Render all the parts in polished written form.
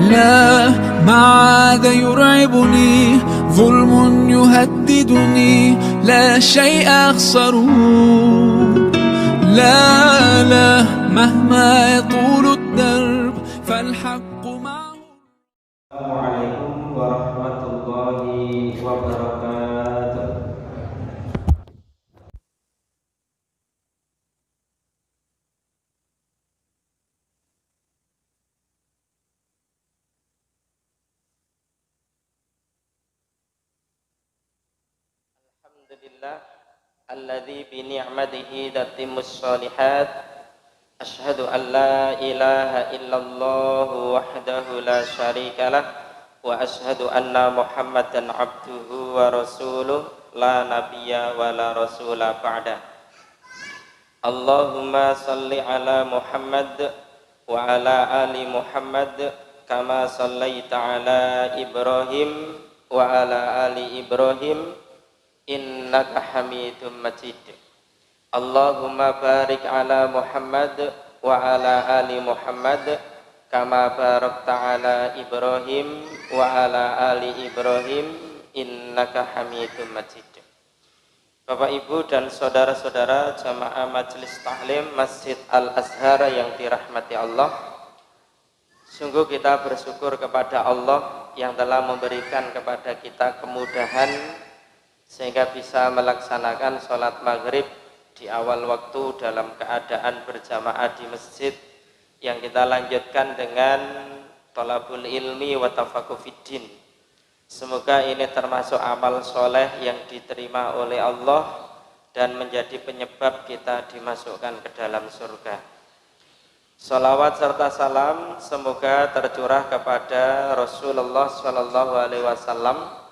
لا ما عاد يرعبني ظلم يهددني لا شيء أخسره لا لا مهما يطول الدرب فالحق معه. السلام عليكم ورحمة الله وبركاته. Alhamdulillah alladzi bi ni'matihi tatimmus shalihat. Asyhadu an la ilaha illallah wahdahu la syarikalah wa asyhadu anna Muhammadan abduhu wa rasuluh la nabiyya wa la rasula ba'da. Allahumma salli ala Muhammad wa ala ali Muhammad kama sallaita ala Ibrahim wa ala ali Ibrahim innaka Hamidum Majid. Allahumma barik ala Muhammad wa ala ali Muhammad kama barakta ala Ibrahim wa ala ali Ibrahim innaka Hamidum Majid. Bapak Ibu dan saudara-saudara jamaah Majelis Taklim Masjid Al-Azhar yang dirahmati Allah, sungguh kita bersyukur kepada Allah yang telah memberikan kepada kita kemudahan sehingga bisa melaksanakan sholat maghrib di awal waktu dalam keadaan berjamaah di masjid yang kita lanjutkan dengan thalabul ilmi wa tafaqquh fiddin. Semoga ini termasuk amal soleh yang diterima oleh Allah dan menjadi penyebab kita dimasukkan ke dalam surga. Salawat serta salam semoga tercurah kepada Rasulullah SAW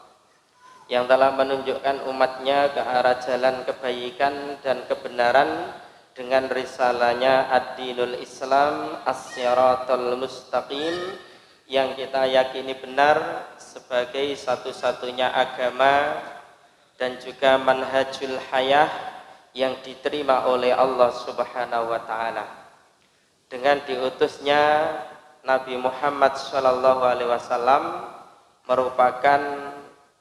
yang telah menunjukkan umatnya ke arah jalan kebaikan dan kebenaran dengan risalahnya Ad-Dinul Islam As-Siratal Mustaqim yang kita yakini benar sebagai satu-satunya agama dan juga manhajul hayah yang diterima oleh Allah Subhanahu wa taala. Dengan diutusnya Nabi Muhammad SAW merupakan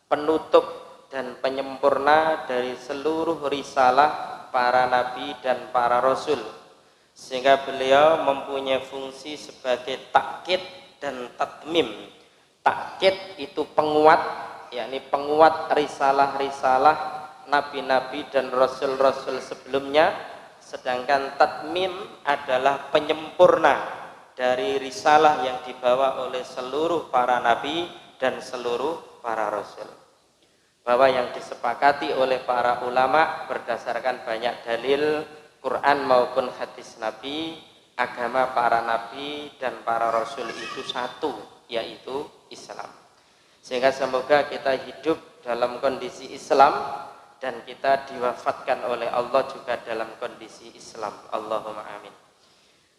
penutup dan penyempurna dari seluruh risalah para nabi dan para rasul, sehingga beliau mempunyai fungsi sebagai takkid dan tatmim. Takkid itu penguat, yakni penguat risalah-risalah nabi-nabi dan rasul-rasul sebelumnya, sedangkan tatmim adalah penyempurna dari risalah yang dibawa oleh seluruh para nabi dan seluruh para rasul, bahwa yang disepakati oleh para ulama berdasarkan banyak dalil Quran maupun hadis Nabi, agama para nabi dan para rasul itu satu, yaitu Islam. Sehingga semoga kita hidup dalam kondisi Islam dan kita diwafatkan oleh Allah juga dalam kondisi Islam. Allahumma amin.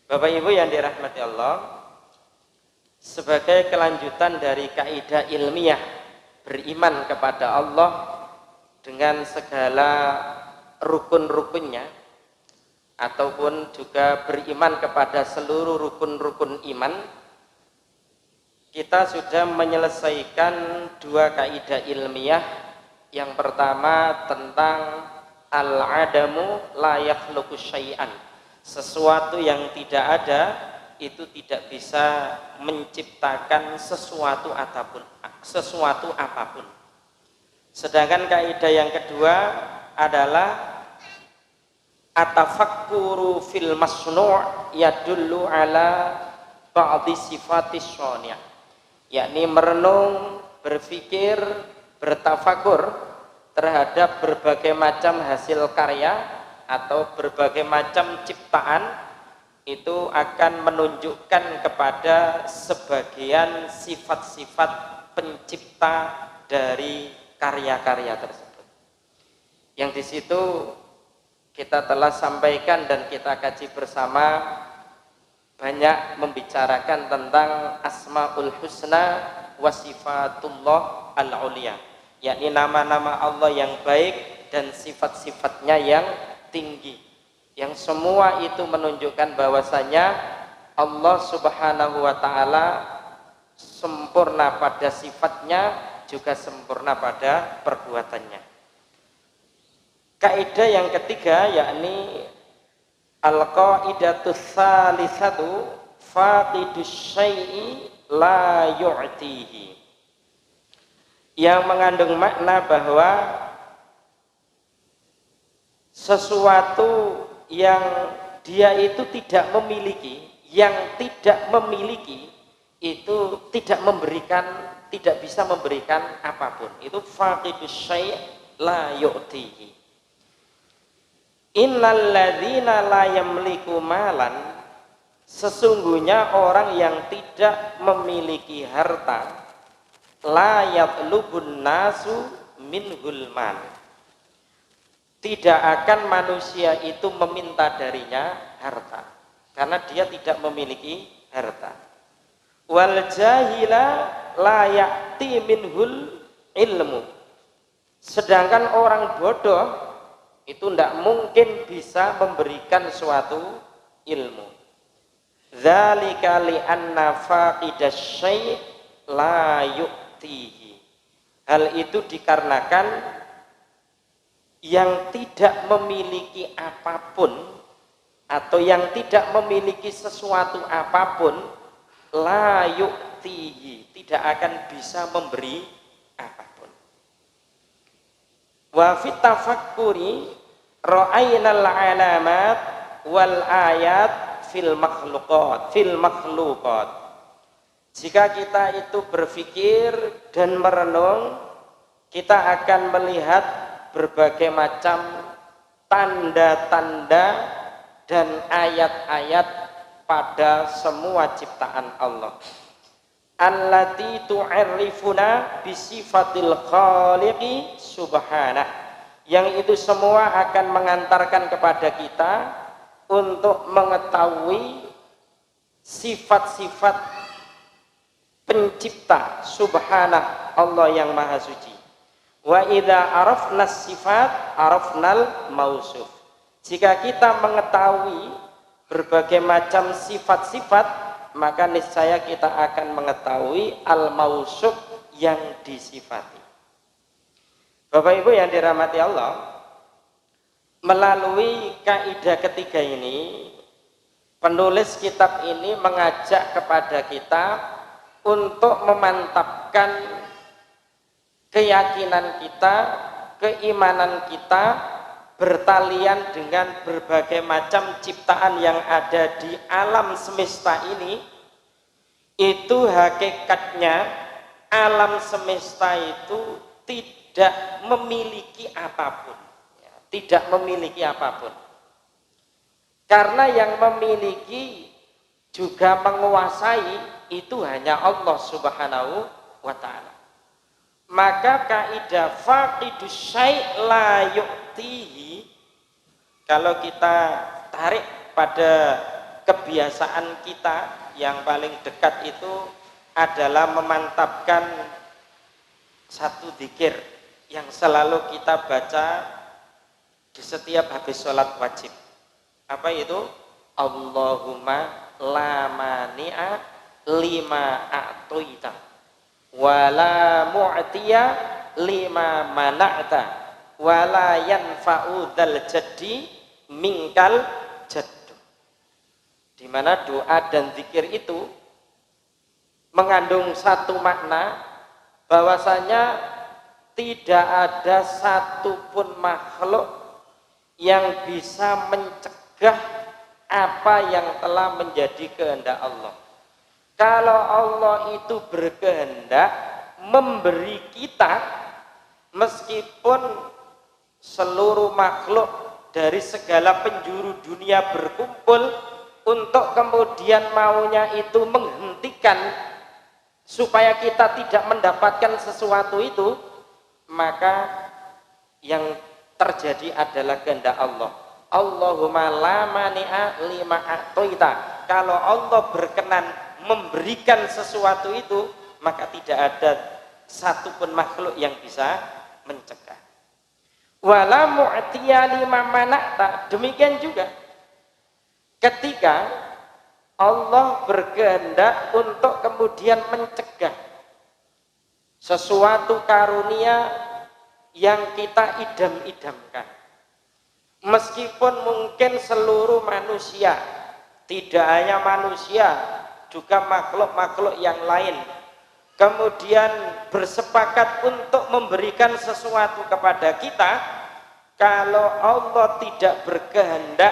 Bapak Ibu yang dirahmati Allah, sebagai kelanjutan dari kaidah ilmiah beriman kepada Allah dengan segala rukun-rukunnya, ataupun juga beriman kepada seluruh rukun-rukun iman, kita sudah menyelesaikan dua kaidah ilmiah. Yang pertama tentang al-adamu la yakhluqu syai'an, sesuatu yang tidak ada itu tidak bisa menciptakan sesuatu apapun. Sedangkan kaidah yang kedua adalah atafakkuru fil masnu' yadullu ala ba'di sifatis syani', yakni merenung, berpikir, bertafakur terhadap berbagai macam hasil karya atau berbagai macam ciptaan, itu akan menunjukkan kepada sebagian sifat-sifat pencipta dari karya-karya tersebut. Yang di situ kita telah sampaikan dan kita kaji bersama, banyak membicarakan tentang Asmaul Husna wa Sifatullah al-Uliya, yakni nama-nama Allah yang baik dan sifat-sifatnya yang tinggi, yang semua itu menunjukkan bahwasanya Allah Subhanahu wa ta'ala sempurna pada sifatnya, juga sempurna pada perbuatannya. Kaidah yang ketiga yakni al-qaidatus salisatu faqidus syai'i la yu'tihi, yang mengandung makna bahwa sesuatu yang dia itu tidak memiliki, yang tidak memiliki itu tidak memberikan, tidak bisa memberikan apapun. Itu faqidus syai' la yu'tihi. Innal ladzina la yamliku malan, sesungguhnya orang yang tidak memiliki harta, la yatlubun nasu minhul mal, tidak akan manusia itu meminta darinya harta karena dia tidak memiliki harta. Wal jahila la ya'ti minhul ilmu, sedangkan orang bodoh itu tidak mungkin bisa memberikan suatu ilmu. Dzalika li anna faqidash syai' la yu'tihi, hal itu dikarenakan yang tidak memiliki apapun atau yang tidak memiliki sesuatu apapun, la yu'tihi, tidak akan bisa memberi apapun. Wa fit tafakkuri ra'ainal alamat wal ayat fil makhluqat. Jika kita itu berpikir dan merenung, kita akan melihat berbagai macam tanda-tanda dan ayat-ayat pada semua ciptaan Allah. Allati tu'arrifuna bisifatil khaliqi subhanah, yang itu semua akan mengantarkan kepada kita untuk mengetahui sifat-sifat pencipta subhanah, Allah yang maha suci. Wa idza arafna sifat arafnal mausuf, jika kita mengetahui berbagai macam sifat-sifat, maka niscaya kita akan mengetahui al-mausuf, yang disifati. Bapak Ibu yang dirahmati Allah, melalui kaidah ketiga ini, penulis kitab ini mengajak kepada kita untuk memantapkan keyakinan kita, keimanan kita bertalian dengan berbagai macam ciptaan yang ada di alam semesta ini. Itu hakikatnya alam semesta itu tidak memiliki apapun, ya, tidak memiliki apapun, karena yang memiliki juga menguasai itu hanya Allah Subhanahu wa ta'ala. Maka kaidah faqidus syai' la yu'tihi, kalau kita tarik pada kebiasaan kita, yang paling dekat itu adalah memantapkan satu zikir yang selalu kita baca di setiap habis sholat wajib. Apa itu? Allahumma la mani'a lima a'toita wala mu'tiya lima mana'ta wala yanfa'u dzal jaddi minkal jaddu, di mana doa dan zikir itu mengandung satu makna, bahwasanya tidak ada satupun makhluk yang bisa mencegah apa yang telah menjadi kehendak Allah. Kalau Allah itu berkehendak memberi kita, meskipun seluruh makhluk dari segala penjuru dunia berkumpul untuk kemudian maunya itu menghentikan supaya kita tidak mendapatkan sesuatu itu, maka yang terjadi adalah kehendak Allah. Allahumma la mani'a lima a'toita, kalau Allah berkenan memberikan sesuatu itu, maka tidak ada satupun makhluk yang bisa mencegah. Wala mu'tiya lima mana'ta, demikian juga ketika Allah berkehendak untuk kemudian mencegah sesuatu karunia yang kita idam-idamkan. Meskipun mungkin seluruh manusia, tidak hanya manusia, juga makhluk-makhluk yang lain, kemudian bersepakat untuk memberikan sesuatu kepada kita, kalau Allah tidak berkehendak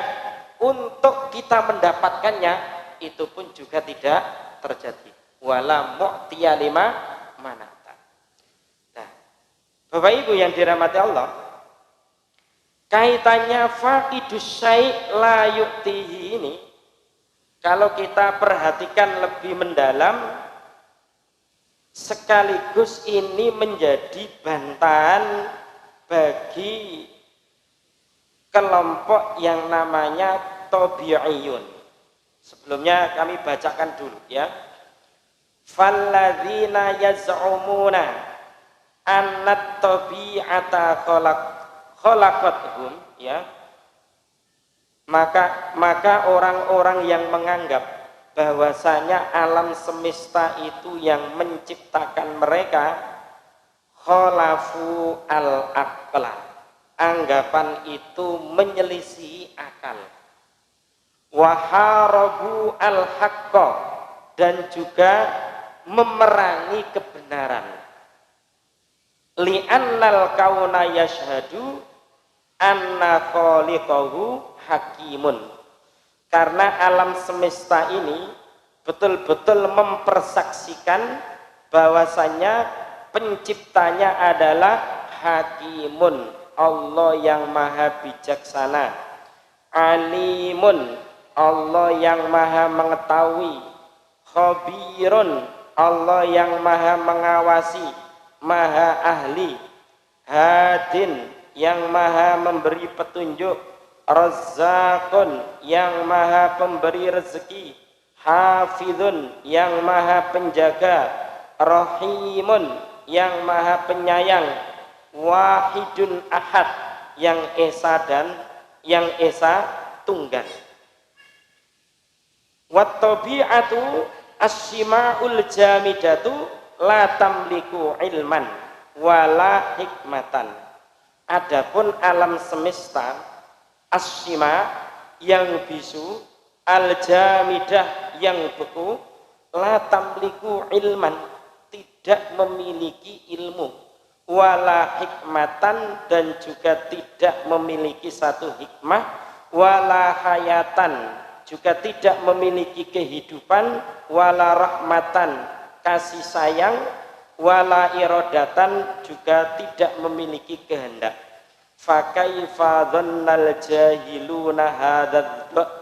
untuk kita mendapatkannya, itu pun juga tidak terjadi. Wala mu'tiya lima manata. Nah, Bapak Ibu yang dirahmati Allah, kaitannya faqidus syai' la yu'tihi ini, kalau kita perhatikan lebih mendalam, sekaligus ini menjadi bantahan bagi kelompok yang namanya tabi'iyun. Sebelumnya kami bacakan dulu ya. Falladzina yaz'umuna annat tabi'ata khalaqathum ya. Maka orang-orang yang menganggap bahwasanya alam semesta itu yang menciptakan mereka, khalafu al-aqla. Anggapan itu menyelisih akal. Waharabu al-haqqa, dan juga memerangi kebenaran. Li'annal kauna yashhadu anna khaliqahu hakimun, karena alam semesta ini betul-betul mempersaksikan bahwasanya penciptanya adalah hakimun, Allah yang maha bijaksana, alimun, Allah yang maha mengetahui, khabirun, Allah yang maha mengawasi, maha ahli, hadin, yang maha memberi petunjuk, razzaqun, yang maha pemberi rezeki, hafidun, yang maha penjaga, rahimun, yang maha penyayang, wahidun ahad, yang esa dan yang esa tunggal. Wat tabi'atu as-sima'ul jamidatu la tamliku ilman wala hikmatan. Adapun alam semesta as-sima yang bisu, al-jamidah yang beku, la tamliku ilman, tidak memiliki ilmu, wala hikmatan, dan juga tidak memiliki satu hikmah, wala hayatan, juga tidak memiliki kehidupan, wala rahmatan, kasih sayang, wala irodatan, juga tidak memiliki kehendak. Fakaifa dhannal jahiluna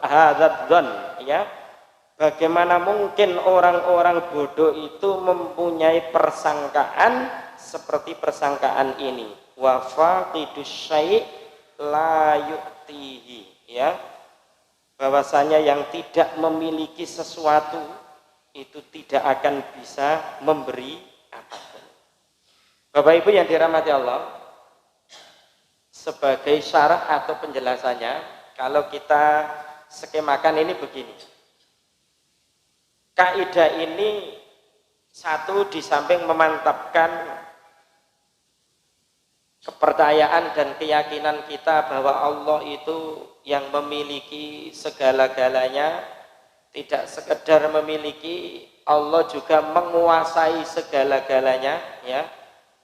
hadzal dhann, ya, bagaimana mungkin orang-orang bodoh itu mempunyai persangkaan seperti persangkaan ini. Wa faqidus syai' la yu'tihi, ya, bahwasanya yang tidak memiliki sesuatu itu tidak akan bisa memberi apapun. Bapak Ibu yang dirahmati Allah, sebagai syarah atau penjelasannya, kalau kita skemakan ini begini. Kaidah ini satu, di samping memantapkan kepercayaan dan keyakinan kita bahwa Allah itu yang memiliki segala-galanya, tidak sekedar memiliki, Allah juga menguasai segala-galanya, ya.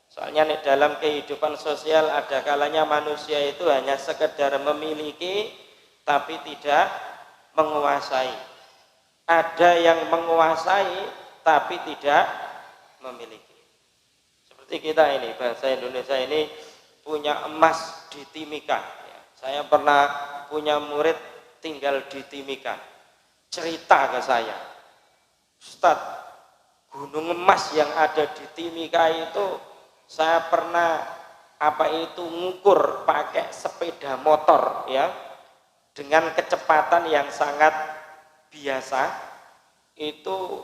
Soalnya dalam kehidupan sosial ada kalanya manusia itu hanya sekedar memiliki tapi tidak menguasai. Ada yang menguasai tapi tidak memiliki. Seperti kita ini, bangsa Indonesia ini punya emas di Timika. Saya pernah punya murid tinggal di Timika, cerita ke saya, Ustadz, gunung emas yang ada di Timika itu saya pernah ngukur pakai sepeda motor, ya, dengan kecepatan yang sangat biasa, itu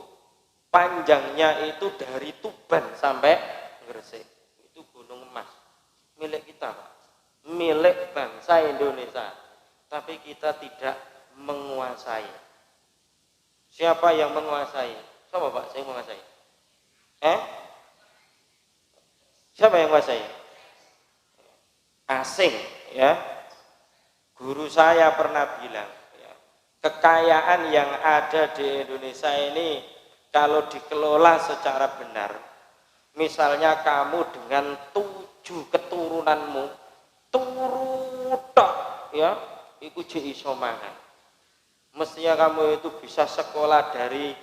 panjangnya itu dari Tuban sampai Gresik. Itu gunung emas milik kita, Pak, milik bangsa Indonesia, tapi kita tidak menguasai. Siapa yang menguasai? Siapa Pak? Saya menguasai. Siapa yang menguasai? Asing, ya. Guru saya pernah bilang, ya, kekayaan yang ada di Indonesia ini kalau dikelola secara benar, misalnya kamu dengan 7 keturunanmu turu tok, ya, iku jek iso mangan. Mestinya kamu itu bisa sekolah dari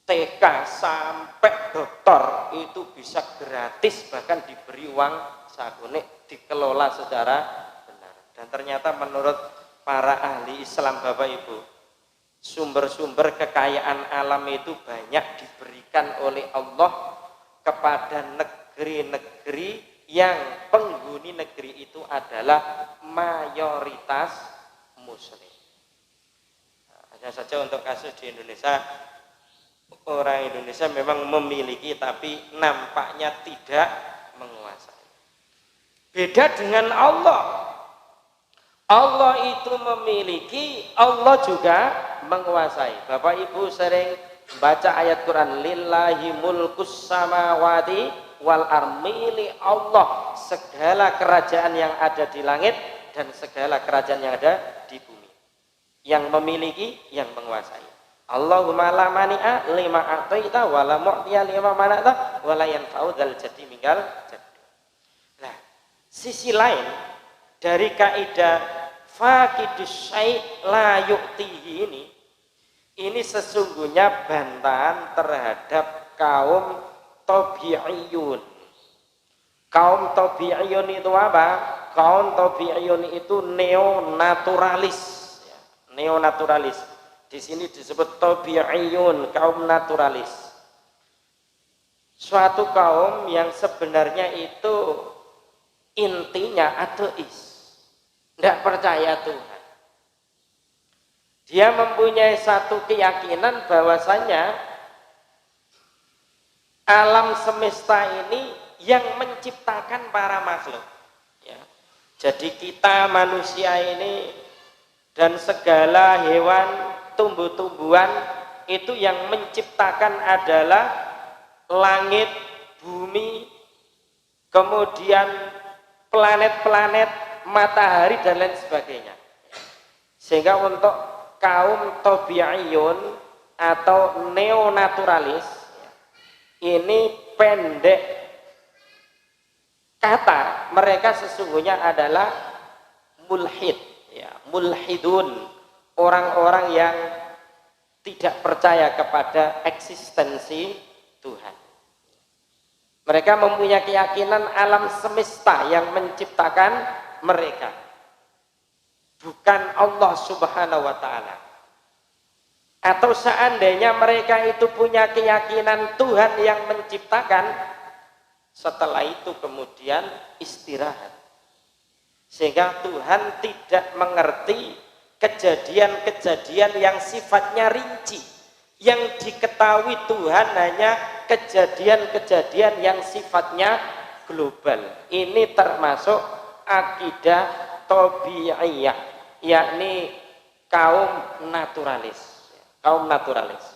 TK sampai doktor itu bisa gratis, bahkan diberi uang saku nek dikelola secara benar. Dan ternyata menurut para ahli Islam Bapak Ibu, sumber-sumber kekayaan alam itu banyak diberikan oleh Allah kepada negeri-negeri yang penghuni negeri itu adalah mayoritas muslim. Hanya saja untuk kasus di Indonesia, orang Indonesia memang memiliki tapi nampaknya tidak menguasai. Beda dengan Allah. Allah itu memiliki, Allah juga menguasai. Bapak Ibu sering baca ayat Quran, lillahi mulkus samawati wal armili, Allah segala kerajaan yang ada di langit dan segala kerajaan yang ada di bumi. Yang memiliki, yang menguasai. Allahumma la mani'a lima a'taita wa la mu'tiya lima mana'ta wa la yanfa'u dzal jaddi mingal jaddi. Nah, sisi lain dari kaidah faqidus syai' la yu'tihi ini sesungguhnya bantahan terhadap kaum tabi'iyun. Kaum tabi'iyun itu apa? Kaum tabi'iyun itu neonaturalis. Neonaturalis. Di sini disebut tabi'iyun, kaum naturalis. Suatu kaum yang sebenarnya itu intinya ateis, tidak percaya Tuhan. Dia mempunyai satu keyakinan bahwasanya alam semesta ini yang menciptakan para makhluk. Ya. Jadi kita manusia ini dan segala hewan, tumbuh-tumbuhan itu yang menciptakan adalah langit, bumi, kemudian planet-planet, matahari dan lain sebagainya. Sehingga untuk kaum tabi'iyun atau neonaturalis ini pendek kata, mereka sesungguhnya adalah mulhid, ya, mulhidun, orang-orang yang tidak percaya kepada eksistensi Tuhan. Mereka mempunyai keyakinan alam semesta yang menciptakan mereka, bukan Allah Subhanahu wa ta'ala. Atau seandainya mereka itu punya keyakinan Tuhan yang menciptakan, setelah itu kemudian istirahat, sehingga Tuhan tidak mengerti kejadian-kejadian yang sifatnya rinci. Yang diketahui Tuhan hanya kejadian-kejadian yang sifatnya global. Ini termasuk akidah tabi'iyah, yakni kaum naturalis. Kaum naturalis.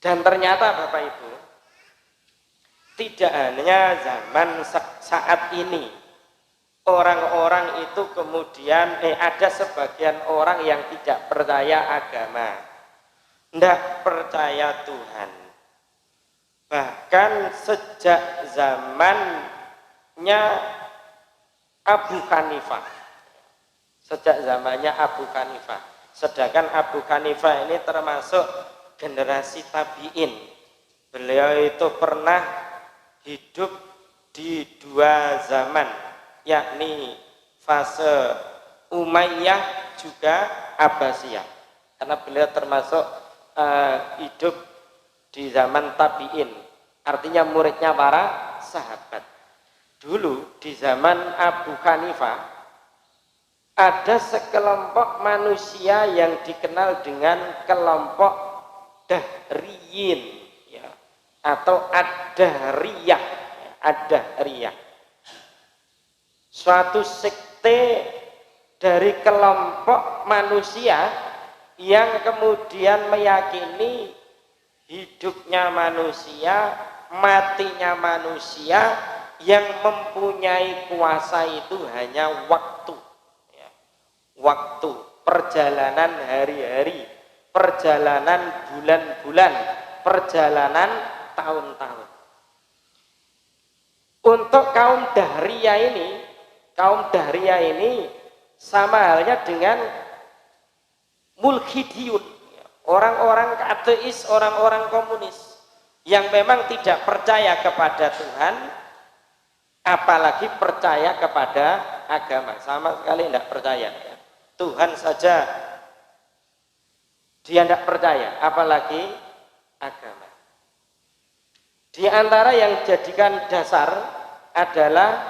Dan ternyata Bapak Ibu, tidak hanya zaman saat ini orang-orang itu kemudian ada sebagian orang yang tidak percaya agama, tidak percaya Tuhan. Bahkan sejak zamannya Abu Hanifah, sedangkan Abu Hanifah ini termasuk generasi tabi'in. Beliau itu pernah hidup di dua zaman, yakni fase Umayyah juga Abbasiyah, karena beliau termasuk hidup di zaman tabi'in, artinya muridnya para sahabat. Dulu di zaman Abu Hanifah ada sekelompok manusia yang dikenal dengan kelompok Dahriyin, ya, atau Ad-Dahriyah. Ad-Dahriyah, suatu sekte dari kelompok manusia yang kemudian meyakini hidupnya manusia, matinya manusia, yang mempunyai kuasa itu hanya waktu, ya. Waktu, perjalanan hari-hari, perjalanan bulan-bulan, perjalanan tahun-tahun. Untuk kaum Dahriyah ini sama halnya dengan mulhidiyun, orang-orang ateis, orang-orang komunis yang memang tidak percaya kepada Tuhan, apalagi percaya kepada agama. Sama sekali tidak percaya, Tuhan saja dia tidak percaya, apalagi agama. Di antara yang jadikan dasar adalah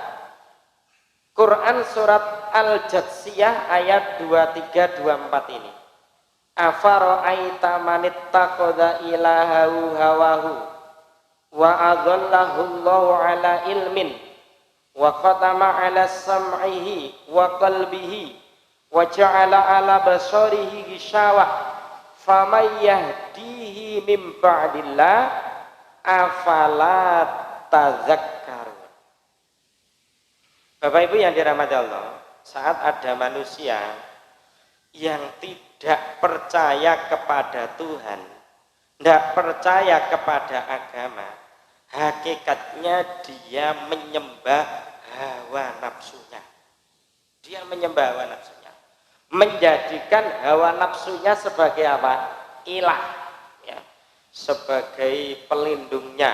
Quran surat Al-Jatsiyah ayat 23-24 ini. Afara'aita manittakhadha ilahahu hawahu wa adallahu Allahu ala ilmin wa khatama ala sam'ihi wa qalbihi wa ja'ala ala basarihi ghishawah faman yahdihi min ba'dillah afala tazakkarun. Bapak Ibu yang dirahmati Allah, saat ada manusia yang tidak percaya kepada Tuhan, tidak percaya kepada agama, hakikatnya dia menyembah hawa nafsunya. Dia menyembah hawa nafsunya, menjadikan hawa nafsunya sebagai apa? Ilah, ya. Sebagai pelindungnya,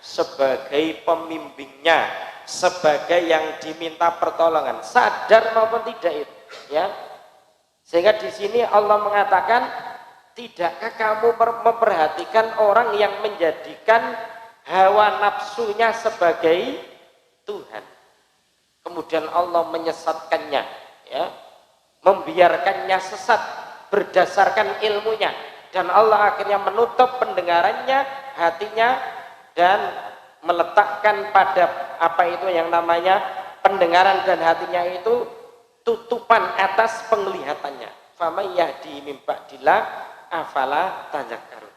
sebagai pembimbingnya, sebagai yang diminta pertolongan, sadar maupun tidak itu, ya. Sehingga di sini Allah mengatakan, tidakkah kamu memperhatikan orang yang menjadikan hawa nafsunya sebagai Tuhan, kemudian Allah menyesatkannya, ya, membiarkannya sesat berdasarkan ilmunya, dan Allah akhirnya menutup pendengarannya, hatinya, dan meletakkan pada apa itu yang namanya pendengaran dan hatinya itu tutupan atas penglihatannya. Faman yahdi min ba'dillah afala tazakkarun.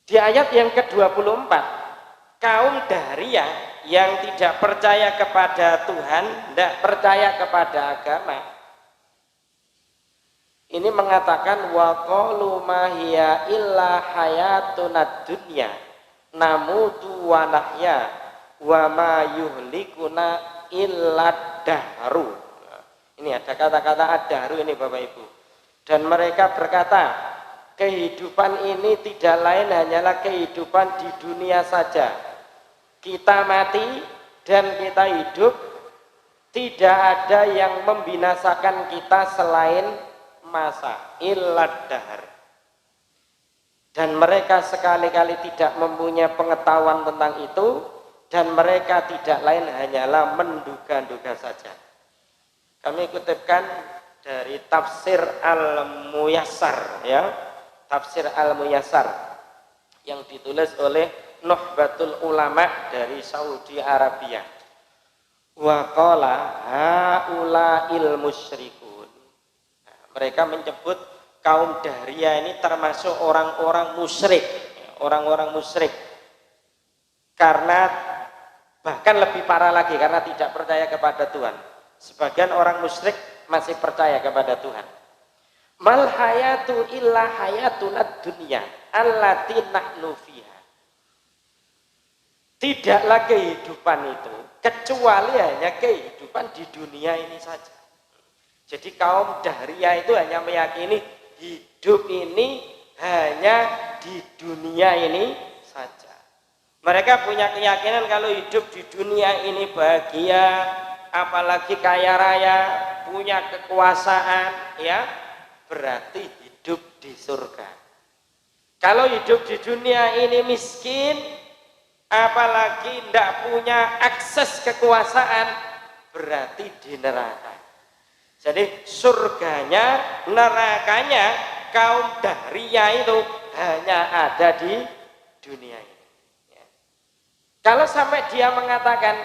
Di ayat yang ke-24, kaum Dahriyah yang tidak percaya kepada Tuhan, tidak percaya kepada agama, ini mengatakan wa qalu ma hiya illa hayatunad dunya namutu wa nahya wa ma yuhlikuna illa dahru. Ini ada kata-kata ad-dahru ini Bapak Ibu. Dan mereka berkata, kehidupan ini tidak lain hanyalah kehidupan di dunia saja. Kita mati dan kita hidup, tidak ada yang membinasakan kita selain masa, illa dahr. Dan mereka sekali-kali tidak mempunyai pengetahuan tentang itu, dan mereka tidak lain hanyalah menduga-duga saja. Kami kutipkan dari Tafsir Al-Muyassar, ya, Tafsir Al-Muyassar yang ditulis oleh Nuhbatul Ulama dari Saudi Arabia. Wa qala haula'il musyrikun. Nah, mereka menyebut kaum Dahriyah ini termasuk orang-orang musyrik, orang-orang musyrik. Karena bahkan lebih parah lagi, karena tidak percaya kepada Tuhan. Sebagian orang musyrik masih percaya kepada Tuhan. Mal hayatu illa hayatunad dunya allati nahnu fiha. Tidaklah kehidupan itu kecuali hanya kehidupan di dunia ini saja. Jadi kaum Dahriyah itu hanya meyakini hidup ini hanya di dunia ini saja. Mereka punya keyakinan kalau hidup di dunia ini bahagia, apalagi kaya raya, punya kekuasaan, ya, berarti hidup di surga. Kalau hidup di dunia ini miskin, apalagi tidak punya akses kekuasaan, berarti di neraka. Jadi surganya, nerakanya kaum Dahriyah itu hanya ada di dunia ini. Ya. Kalau sampai dia mengatakan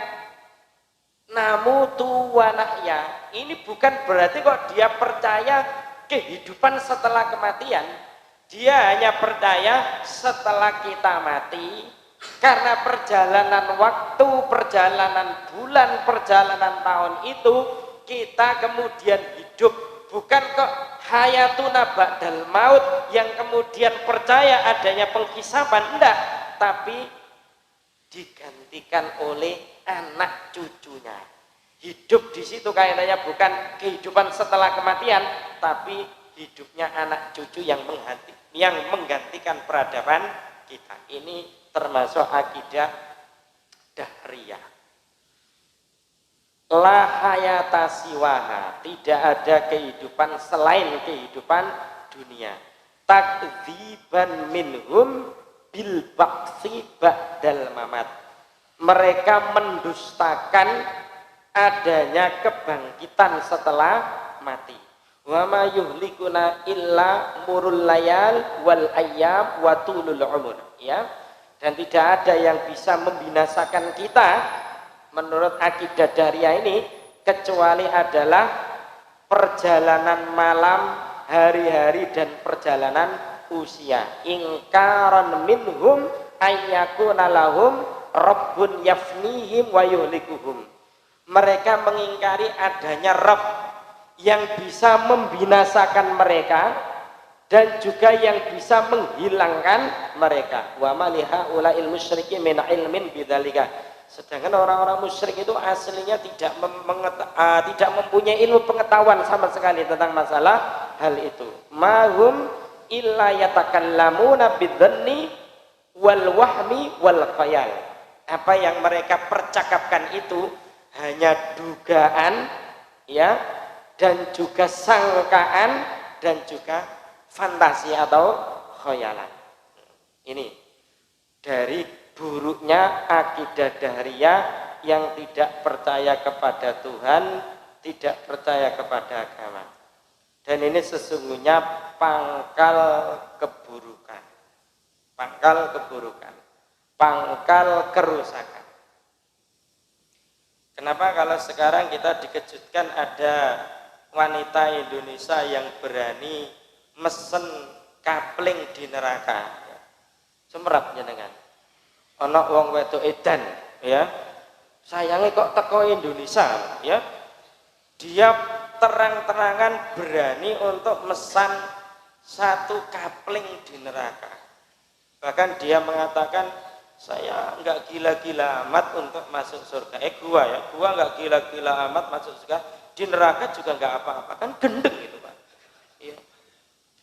namutu wa nahya, ini bukan berarti kok dia percaya kehidupan setelah kematian. Dia hanya percaya setelah kita mati, karena perjalanan waktu, perjalanan bulan, perjalanan tahun itu kita kemudian hidup. Bukan kok hayatuna ba'dal maut yang kemudian percaya adanya penghisapan, enggak, tapi digantikan oleh anak cucunya. Hidup di situ kayaknya bukan kehidupan setelah kematian, tapi hidupnya anak cucu yang menggantikan peradaban kita. Ini termasuk akidah dahriyah. La hayata siwaha, tidak ada kehidupan selain kehidupan dunia. Takdziban minhum bil ba'tsi ba'dal mamat. Mereka mendustakan adanya kebangkitan setelah mati. Wa ma yuhlikuna illa murul layal wal ayyam wa tulul umur, ya. Dan tidak ada yang bisa membinasakan kita menurut akidah dahriyah ini kecuali adalah perjalanan malam, hari-hari, dan perjalanan usia. Ingkaran minhum ayyakuna lahum rabbun yafnihim wa yuhlikuhum. Mereka mengingkari adanya Rabb yang bisa membinasakan mereka dan juga yang bisa menghilangkan mereka. Wa ma lihaula'il musyrikin min ilmin bidzalika. Sedangkan orang-orang musyrik itu aslinya tidak mempunyai ilmu pengetahuan sama sekali tentang masalah hal itu. Mahum illa yatakallamuna bidzanni wal wahmi wal khayal. Apa yang mereka percakapkan itu hanya dugaan, ya, dan juga sangkaan dan juga fantasi atau khayalan. Ini dari buruknya akidah dahriyah yang tidak percaya kepada Tuhan, tidak percaya kepada agama. Dan ini sesungguhnya pangkal keburukan, pangkal keburukan, pangkal kerusakan. Kenapa kalau sekarang kita dikejutkan ada wanita Indonesia yang berani mesen kapling di neraka, semerap jenengan. Ana wong wedok edan, ya, sayangnya kok teko Indonesia, ya, dia terang-terangan berani untuk mesan satu kapling di neraka. Bahkan dia mengatakan, saya enggak gila-gila amat untuk masuk surga. Gua enggak gila-gila amat masuk surga, di neraka juga enggak apa-apa, kan gendeng gitu, Pak, ya.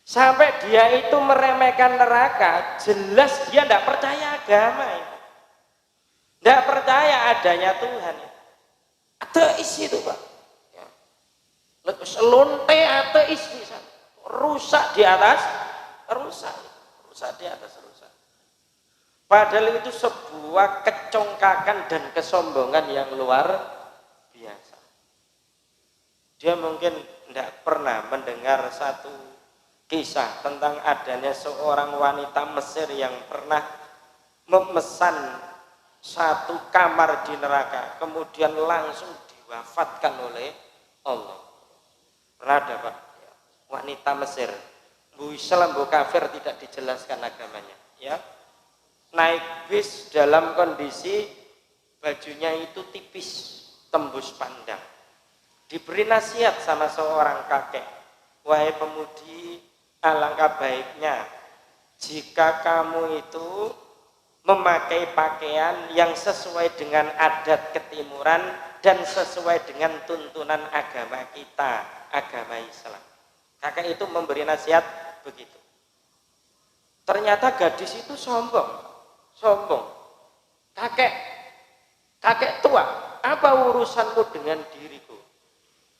Sampai dia itu meremehkan neraka, jelas dia enggak percaya agama itu. Tidak percaya adanya Tuhan. Ateis itu, Pak. Ya. Selonte ateis bisa. Rusak di atas rusak. Rusak di atas rusak. Padahal itu sebuah kecongkakan dan kesombongan yang luar biasa. Dia mungkin tidak pernah mendengar satu kisah tentang adanya seorang wanita Mesir yang pernah memesan satu kamar di neraka, kemudian langsung diwafatkan oleh Allah. Pernah ada, Pak, wanita Mesir, bu Islam bu kafir tidak dijelaskan agamanya, ya, naik bis dalam kondisi bajunya itu tipis tembus pandang, diberi nasihat sama seorang kakek, wahai pemudi, alangkah baiknya jika kamu itu memakai pakaian yang sesuai dengan adat ketimuran dan sesuai dengan tuntunan agama kita, agama Islam. Kakek itu memberi nasihat begitu. Ternyata gadis itu sombong. Kakek tua, apa urusanmu dengan diriku?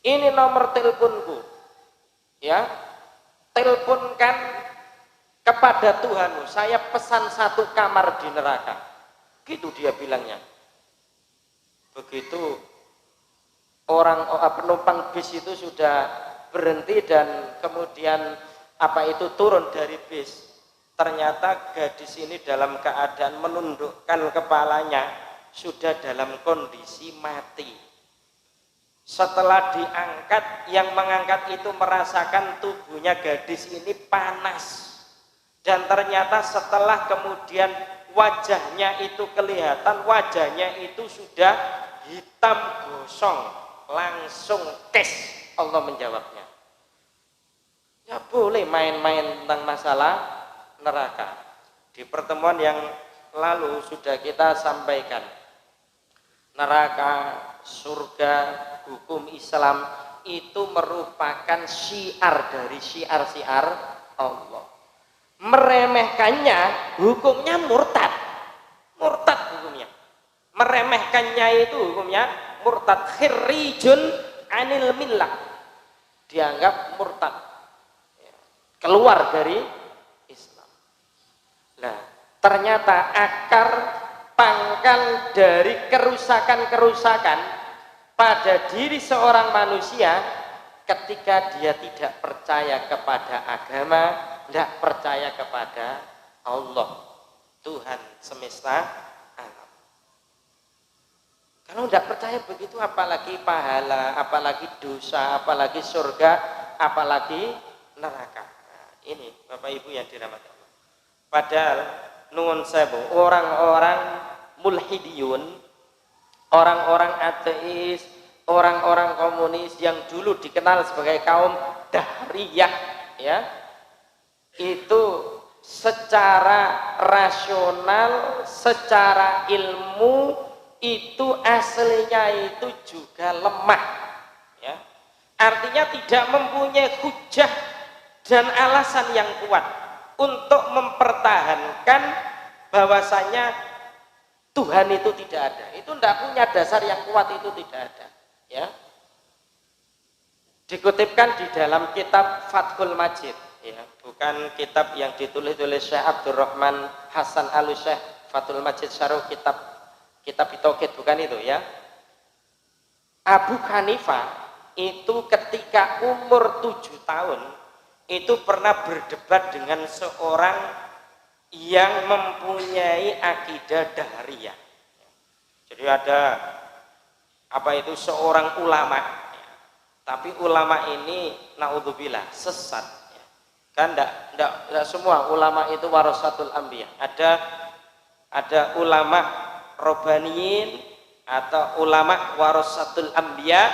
Ini nomor teleponku, ya, teleponkan kepada Tuhanmu, saya pesan satu kamar di neraka. Gitu dia bilangnya. Begitu penumpang bis itu sudah berhenti dan kemudian turun dari bis. Ternyata gadis ini dalam keadaan menundukkan kepalanya, sudah dalam kondisi mati. Setelah diangkat, yang mengangkat itu merasakan tubuhnya gadis ini panas. Dan ternyata setelah kemudian wajahnya itu kelihatan, wajahnya itu sudah hitam gosong, langsung kes. Allah menjawabnya, ya boleh main-main tentang masalah neraka. Di pertemuan yang lalu sudah kita sampaikan, neraka, surga, hukum Islam itu merupakan syiar dari syiar-syiar Allah. Meremehkannya hukumnya murtad. Murtad hukumnya. Meremehkannya itu hukumnya murtad, khirijun anil millah. Dianggap murtad. Keluar dari Islam. Nah, ternyata akar pangkal dari kerusakan-kerusakan pada diri seorang manusia ketika dia tidak percaya kepada agama, tidak percaya kepada Allah, Tuhan semesta alam. Kalau tidak percaya begitu, apalagi pahala, apalagi dosa, apalagi surga, apalagi neraka. Nah, ini Bapak Ibu yang dirahmati Allah. Padahal nuwun sewu, orang-orang mulhidiyun, orang-orang ateis, orang-orang komunis yang dulu dikenal sebagai kaum dahriyah, ya, itu secara rasional, secara ilmu itu aslinya itu juga lemah, ya. Artinya tidak mempunyai hujah dan alasan yang kuat untuk mempertahankan bahwasanya Tuhan itu tidak ada. Itu tidak punya dasar yang kuat, itu tidak ada, ya. Dikutipkan di dalam kitab Fathul Majid, ya, bukan kitab yang ditulis oleh Syekh Abdurrahman Hasan Al-Syekh, Fathul Majid syarah kitab Tauhid, bukan itu, ya. Abu Hanifah itu ketika umur 7 tahun itu pernah berdebat dengan seorang yang mempunyai akidah dahriyah. Jadi ada apa itu seorang ulama, tapi ulama ini naudzubillah sesat. Kan enggak semua ulama itu warasatul anbiya. Ada ulama robbaniyin atau ulama warasatul anbiya,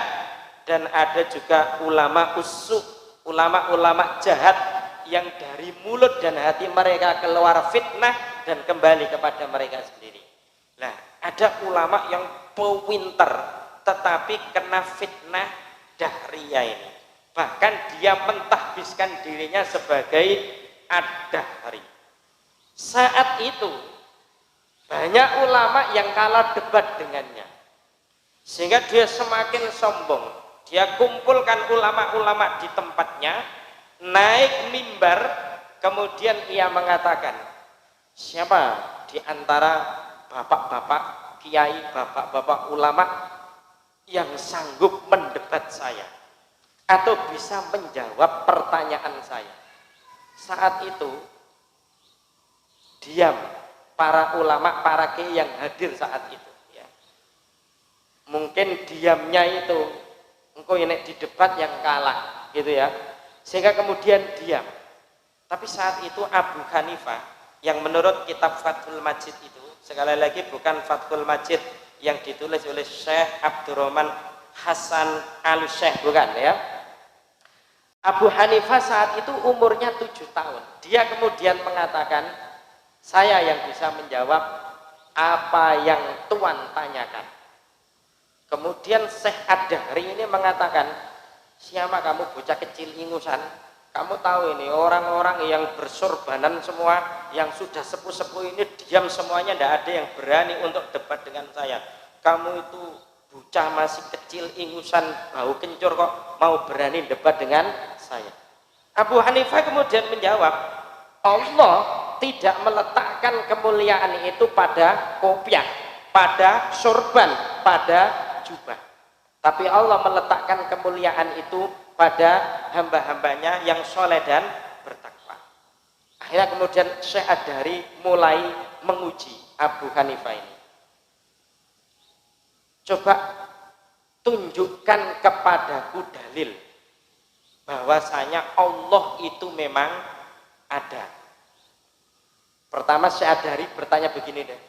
dan ada juga ulama usuk, ulama-ulama jahat yang dari mulut dan hati mereka keluar fitnah dan kembali kepada mereka sendiri. Nah, ada ulama yang pintar tetapi kena fitnah dahriyah ini. Bahkan dia mentahbiskan dirinya sebagai ad-dahri. Saat itu banyak ulama yang kalah debat dengannya, sehingga dia semakin sombong. Dia kumpulkan ulama-ulama di tempatnya, naik mimbar, kemudian ia mengatakan, siapa di antara bapak-bapak kiai, bapak-bapak ulama yang sanggup mendebat saya atau bisa menjawab pertanyaan saya? Saat itu diam para ulama, para kiai yang hadir saat itu, ya. Mungkin diamnya itu engkau ini di debat yang kalah, gitu ya, sehingga kemudian diam. Tapi saat itu Abu Hanifah yang menurut kitab Fathul Majid itu, sekali lagi bukan Fathul Majid yang ditulis oleh Syekh Abdurrahman Hasan Al-Syekh, bukan, ya. Abu Hanifah saat itu umurnya 7 tahun. Dia kemudian mengatakan, saya yang bisa menjawab apa yang Tuan tanyakan. Kemudian Syekh Ad-Dahri ini mengatakan, siapa kamu bocah kecil ingusan? Kamu tahu ini orang-orang yang bersorbanan semua, yang sudah sepuh-sepuh ini diam semuanya, tidak ada yang berani untuk debat dengan saya. Kamu itu bocah masih kecil ingusan, bau kencur kok mau berani debat dengan saya. Abu Hanifah kemudian menjawab, Allah tidak meletakkan kemuliaan itu pada kopiah, pada sorban, pada jubah, tapi Allah meletakkan kemuliaan itu pada hamba-hambanya yang soleh dan bertakwa. Akhirnya kemudian Syekh Ad-Dahri mulai menguji Abu Hanifah ini. Coba tunjukkan kepadaku dalil bahwasanya Allah itu memang ada. Pertama Syadari bertanya begini deh,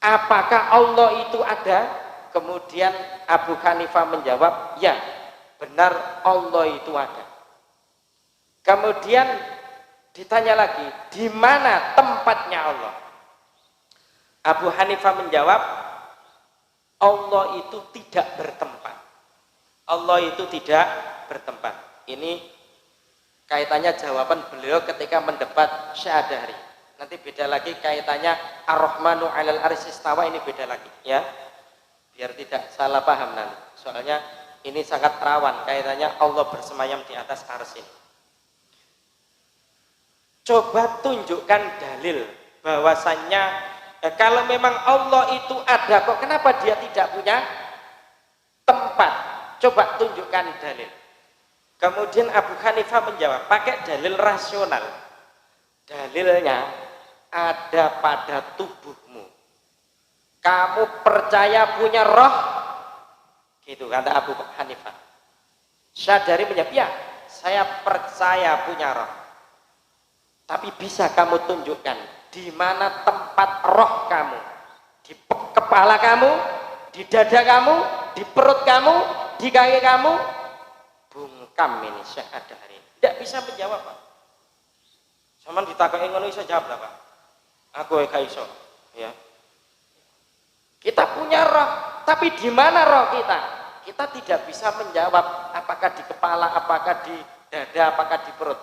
apakah Allah itu ada? Kemudian Abu Hanifah menjawab, ya benar Allah itu ada. Kemudian ditanya lagi, di mana tempatnya Allah? Abu Hanifah menjawab, Allah itu tidak bertempat. Allah itu tidak bertempat. Ini kaitannya jawaban beliau ketika mendebat Syadari. Nanti beda lagi kaitannya Ar-Rahmanu 'alal 'arsy istawa, ini beda lagi ya. Biar tidak salah paham nanti. Soalnya ini sangat rawan kaitannya Allah bersemayam di atas arsy ini. Coba tunjukkan dalil bahwasannya kalau memang Allah itu ada, kok kenapa dia tidak punya tempat? Coba tunjukkan dalil. Kemudian Abu Hanifah menjawab pakai dalil rasional. Dalilnya ada pada tubuhmu. Kamu percaya punya roh? Gitu kata Abu Hanifah. Syadari menjawab, ya saya percaya punya roh. Tapi bisa kamu tunjukkan di mana tempat roh kamu? Di kepala kamu, di dada kamu, di perut kamu, di kaki kamu? Bungkam ini Syekh Adhari. Tidak bisa menjawab, Pak. Sama ditakoki ngono iso jawab lah, Pak. Aku gak iso, ya. Kita punya roh, tapi di mana roh kita? Kita tidak bisa menjawab apakah di kepala, apakah di dada, apakah di perut.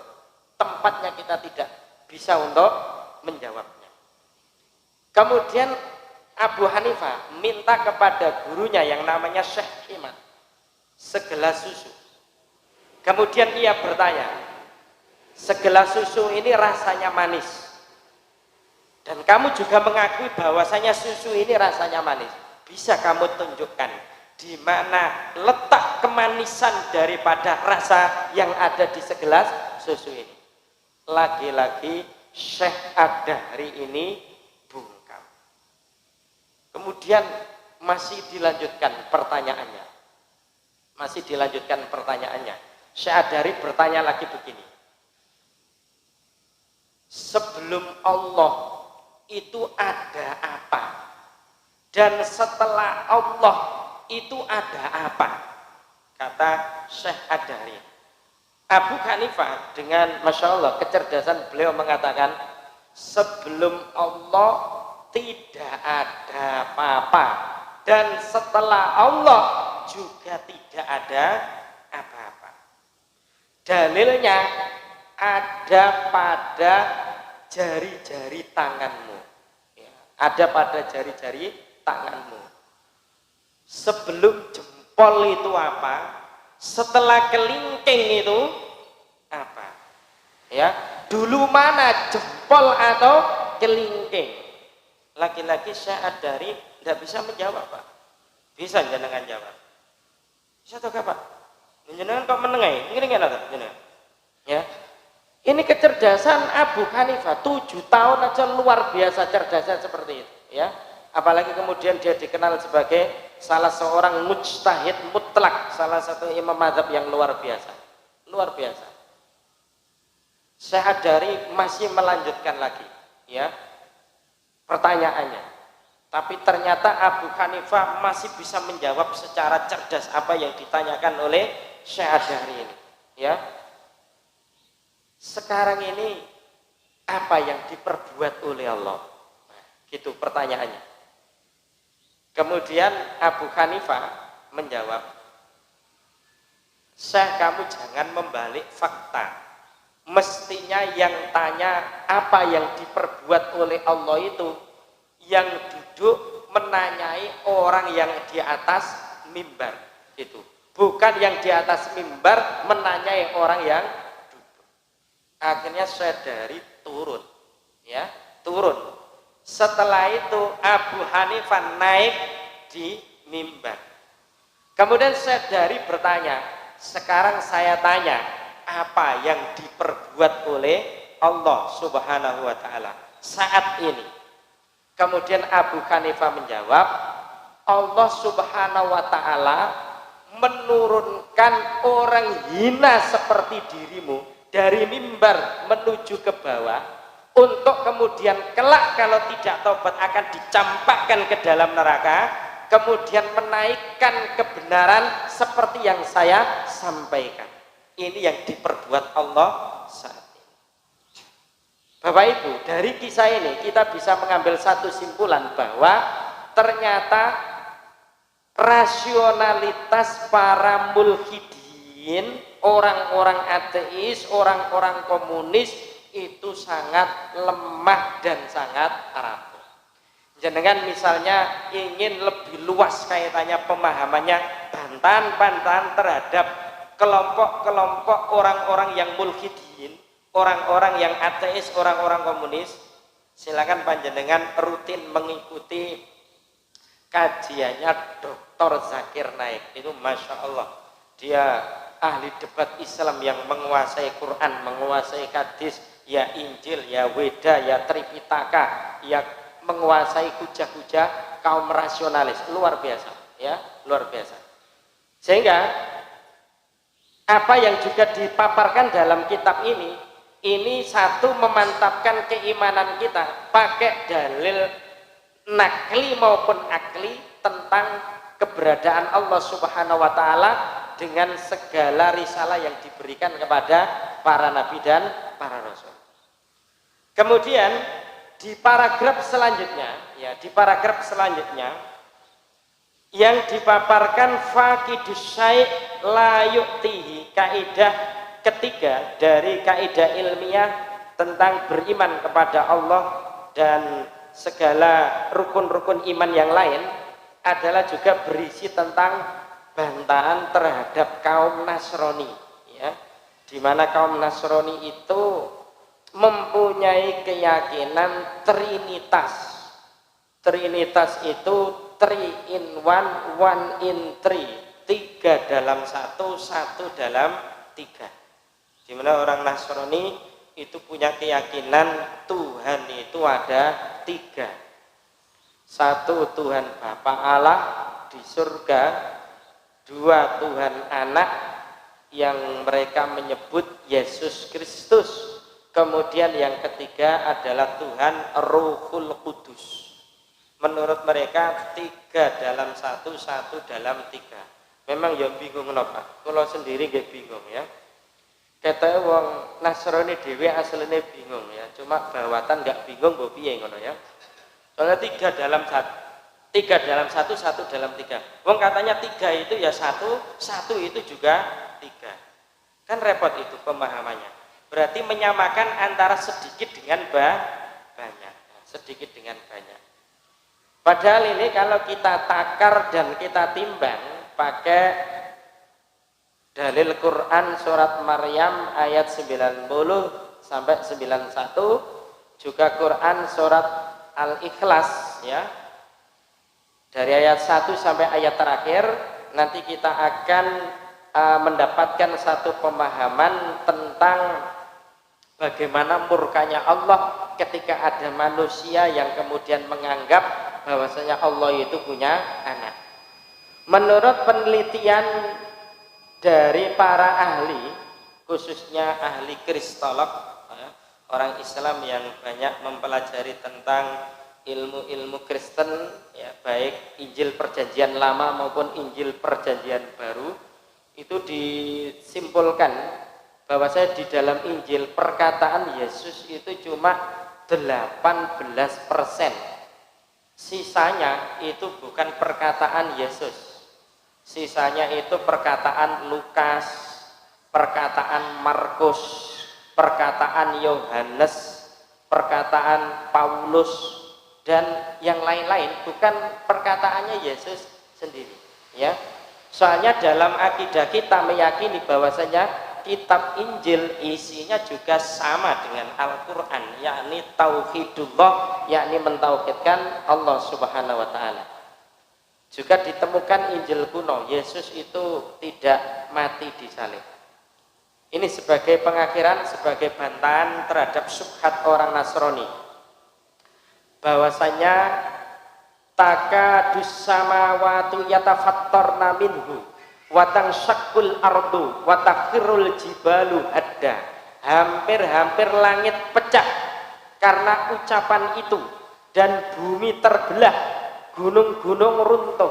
Tempatnya kita tidak bisa untuk menjawabnya. Kemudian Abu Hanifah minta kepada gurunya yang namanya Syekh Iman segelas susu. Kemudian ia bertanya, segelas susu ini rasanya manis, dan kamu juga mengakui bahwasanya susu ini rasanya manis. Bisa kamu tunjukkan di mana letak kemanisan daripada rasa yang ada di segelas susu ini? Lagi-lagi Syekh Adhari ini bungkam. Kemudian masih dilanjutkan pertanyaannya. Syekh Adhari bertanya lagi begini. Sebelum Allah itu ada apa? Dan setelah Allah itu ada apa? Kata Syekh Adhari. Abu Hanifah dengan Masya Allah kecerdasan beliau mengatakan, sebelum Allah tidak ada apa-apa, dan setelah Allah juga tidak ada apa-apa. Dalilnya ada pada jari-jari tanganmu, ya, ada pada jari-jari tanganmu. Sebelum jempol itu apa? Setelah kelingking itu apa? Ya, dulu mana jempol atau kelingking? Laki-laki Syekh Adhari tidak bisa menjawab, Pak. Bisa jenengan jawab? Bisa atau enggak, Pak? Jenengan kok menengai? Ngene jenengan. Ya. Ini kecerdasan Abu Hanifah, 7 tahun aja luar biasa cerdasnya seperti itu, ya. Apalagi kemudian dia dikenal sebagai salah seorang mujtahid mutlak, salah satu imam mazhab yang luar biasa. Luar biasa. Syekh Adhari masih melanjutkan lagi, ya, pertanyaannya. Tapi ternyata Abu Hanifah masih bisa menjawab secara cerdas apa yang ditanyakan oleh Syekh Adhari ini, ya. Sekarang ini apa yang diperbuat oleh Allah? Nah, gitu pertanyaannya. Kemudian Abu Hanifah menjawab, Syekh, kamu jangan membalik fakta. Mestinya yang tanya apa yang diperbuat oleh Allah itu yang duduk menanyai orang yang di atas mimbar itu, bukan yang di atas mimbar menanyai orang yang duduk. Akhirnya Syadari turun, ya, turun. Setelah itu Abu Hanifah naik di mimbar. Kemudian Syadari bertanya, sekarang saya tanya, apa yang diperbuat oleh Allah Subhanahu wa ta'ala saat ini? Kemudian Abu Hanifah menjawab, Allah Subhanahu wa taala menurunkan orang hina seperti dirimu dari mimbar menuju ke bawah untuk kemudian kelak kalau tidak taubat akan dicampakkan ke dalam neraka, kemudian menaikkan kebenaran seperti yang saya sampaikan. Ini yang diperbuat Allah saat ini. Bapak Ibu, dari kisah ini kita bisa mengambil satu simpulan bahwa ternyata rasionalitas para mulhidin, orang-orang ateis, orang-orang komunis itu sangat lemah dan sangat rapuh. Jenengan misalnya ingin lebih luas kaitannya pemahamannya, bantahan-bantahan terhadap kelompok-kelompok orang-orang yang mulhidin, orang-orang yang ateis, orang-orang komunis, silakan panjenengan rutin mengikuti kajiannya Dr. Zakir Naik. Itu Masya Allah, dia ahli debat Islam yang menguasai Quran, menguasai hadis, ya Injil, ya Weda, ya Tripitaka, ya menguasai hujah-hujah kaum rasionalis. Luar biasa, ya, luar biasa. Sehingga apa yang juga dipaparkan dalam kitab ini satu memantapkan keimanan kita pakai dalil nakli maupun akli tentang keberadaan Allah Subhanahu wa taala dengan segala risalah yang diberikan kepada para nabi dan para rasul. Kemudian di paragraf selanjutnya yang dipaparkan faqidus syai' la yu'tihi, kaidah ketiga dari kaidah ilmiah tentang beriman kepada Allah dan segala rukun-rukun iman yang lain adalah juga berisi tentang bantahan terhadap kaum Nasrani, ya, di mana kaum Nasrani itu mempunyai keyakinan Trinitas. Trinitas itu 3 in 1, 1 in 3, 3 dalam 1, 1 dalam 3. Di mana orang Nasrani itu punya keyakinan Tuhan itu ada 3. 1 Tuhan Bapa Allah di surga, 2 Tuhan Anak yang mereka menyebut Yesus Kristus, kemudian yang ketiga adalah Tuhan Ruhul Kudus. Menurut mereka 3 dalam 1, 1 dalam 3. Memang ya bingung kenapa? Kalau sendiri gak bingung ya. Kata wong Nasrani dhewe asline bingung ya, cuma bawatan nggak bingung mbok piye ngono ya. Soalnya 3 dalam 1, 3 dalam 1, 1 dalam 3. Wong katanya 3 itu ya 1, 1 itu juga 3. Kan repot itu pemahamannya. Berarti menyamakan antara sedikit dengan banyak, sedikit dengan banyak. Padahal ini kalau kita takar dan kita timbang pakai dalil Quran surat Maryam ayat 90 sampai 91, juga Quran surat Al-Ikhlas ya, dari ayat 1 sampai ayat terakhir, nanti kita akan mendapatkan satu pemahaman tentang bagaimana murkanya Allah ketika ada manusia yang kemudian menganggap bahwasanya Allah itu punya anak. Menurut penelitian dari para ahli, khususnya ahli kristolog, orang Islam yang banyak mempelajari tentang ilmu-ilmu Kristen, ya, baik Injil Perjanjian Lama maupun Injil Perjanjian Baru, itu disimpulkan bahwasanya di dalam Injil perkataan Yesus itu cuma 18%. Sisanya itu bukan perkataan Yesus. Sisanya itu perkataan Lukas, perkataan Markus, perkataan Yohanes, perkataan Paulus, dan yang lain-lain, bukan perkataannya Yesus sendiri ya. Soalnya dalam akidah kita meyakini bahwasanya kitab Injil isinya juga sama dengan Al-Quran, yakni tauhidullah, yakni mentauhidkan Allah Subhanahu wa ta'ala. Juga ditemukan Injil kuno, Yesus itu tidak mati di salib. Ini sebagai pengakhiran, sebagai bantahan terhadap syubhat orang Nasrani, bahwasanya takadus samawati yatafattarna minhu wa tanshaqqul ardu wa takhirul jibalu hadda. Hampir-hampir langit pecah karena ucapan itu dan bumi terbelah, gunung-gunung runtuh.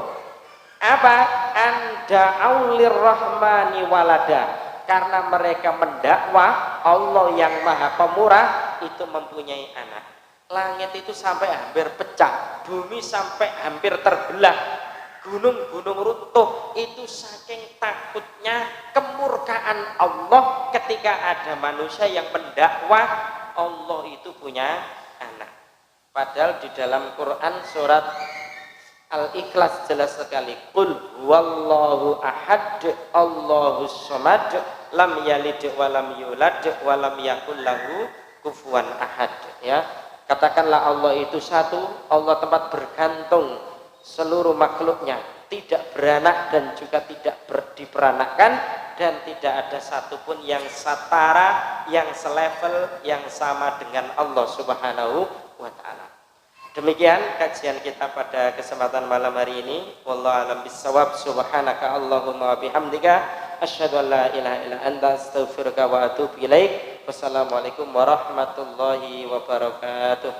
Apa? Anda aulir rahmani walada, karena mereka mendakwa Allah yang maha pemurah itu mempunyai anak. Langit itu sampai hampir pecah, bumi sampai hampir terbelah, gunung-gunung runtuh. Itu saking takutnya kemurkaan Allah ketika ada manusia yang mendakwa Allah itu punya anak. Padahal di dalam Quran surat Al-Ikhlas jelas sekali, qul huwallahu ahad Allahus samad lam yalid wa lam yulad wa lam yakul lahu kufuwan ahad. Ya, katakanlah Allah itu satu, Allah tempat bergantung seluruh makhluknya, tidak beranak dan juga tidak diperanakkan, dan tidak ada satupun yang setara, yang selevel, yang sama dengan Allah Subhanahu wa ta'ala. Demikian kajian kita pada kesempatan malam hari ini. Wallahu a'lam bissawab. Subhanaka Allahumma wa bihamdika asyhadu an la ilaha illa anta astaghfiruka wa atubu ilaik. Wassalamualaikum warahmatullahi wabarakatuh.